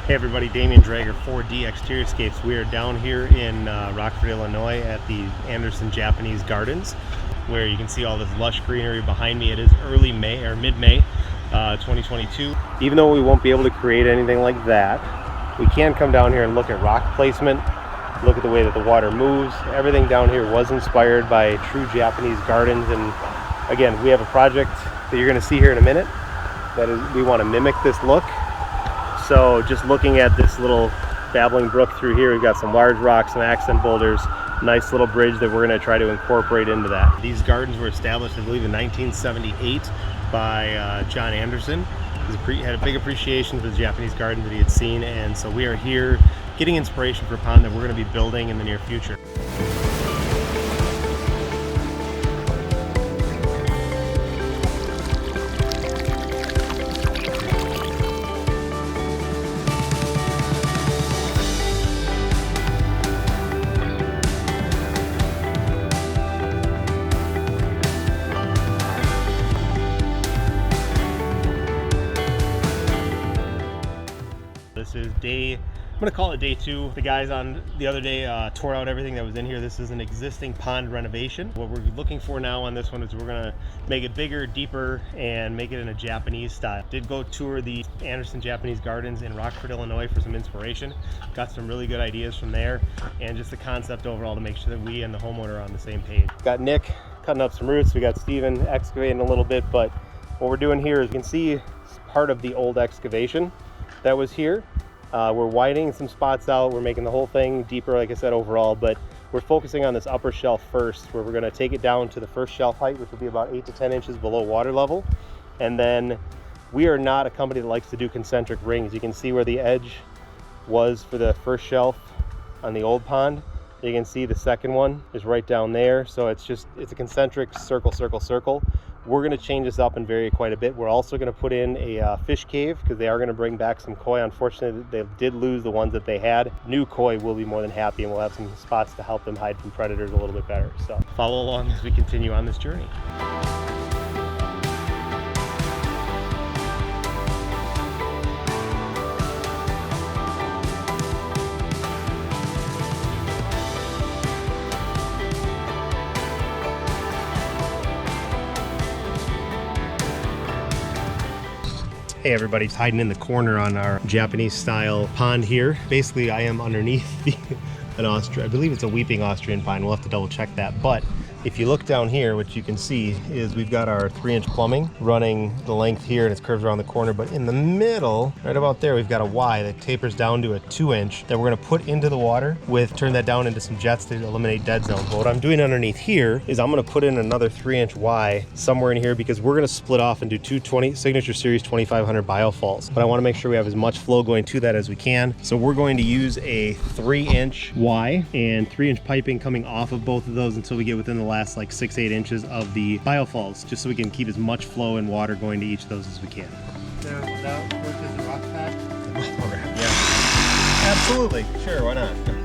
Hey everybody, Damian Drager, 4D Exteriorscapes. We are down here in Rockford, Illinois at the Anderson Japanese Gardens, where you can see all this lush greenery behind me. It is early May or mid-May 2022. Even though we won't be able to create anything like that, we can come down here and look at rock placement, look at the way that the water moves. Everything down here was inspired by true Japanese gardens, and again, we have a project that you're going to see here in a minute that is, we want to mimic this look. So just looking at this little babbling brook through here, we've got some large rocks, some accent boulders, nice little bridge that we're going to try to incorporate into that. These gardens were established, I believe, in 1978 by John Anderson. He had a big appreciation for the Japanese garden that he had seen, and so we are here getting inspiration for a pond that we're going to be building in the near future. This is I'm going to call it day 2. The guys on the other day tore out everything that was in here. This is an existing pond renovation. What we're looking for now on this one is we're going to make it bigger, deeper, and make it in a Japanese style. Did go tour the Anderson Japanese Gardens in Rockford, Illinois for some inspiration. Got some really good ideas from there, and just the concept overall to make sure that we and the homeowner are on the same page. Got Nick cutting up some roots. We got Steven excavating a little bit, but what we're doing here is you can see part of the old excavation that was here. We're widening some spots out. We're making the whole thing deeper, like I said, overall, but we're focusing on this upper shelf first, where we're going to take it down to the first shelf height, which will be about 8 to 10 inches below water level. And then we are not a company that likes to do concentric rings. You can see where the edge was for the first shelf on the old pond. You can see the second one is right down there. So it's a concentric circle, circle, circle. We're going to change this up and vary quite a bit. We're also going to put in a fish cave because they are going to bring back some koi. Unfortunately, they did lose the ones that they had. New koi will be more than happy, and we'll have some spots to help them hide from predators a little bit better. So follow along as we continue on this journey. Hey everybody, hiding in the corner on our Japanese style pond here. Basically, I am underneath an I believe it's a weeping Austrian pine. We'll have to double check that. But if you look down here, what you can see is we've got our 3-inch plumbing running the length here, and it's curved around the corner. But in the middle, right about there, we've got a Y that tapers down to a 2-inch that we're going to put into the water turn that down into some jets to eliminate dead zones. But what I'm doing underneath here is I'm going to put in another 3-inch Y somewhere in here, because we're going to split off and do two Signature Series 2500 biofalls. But I want to make sure we have as much flow going to that as we can. So we're going to use a 3-inch Y and 3-inch piping coming off of both of those until we get within the last like 6-8 inches of the biofalls, just so we can keep as much flow and water going to each of those as we can. So that works as a rock pad? Yeah, absolutely, sure, why not?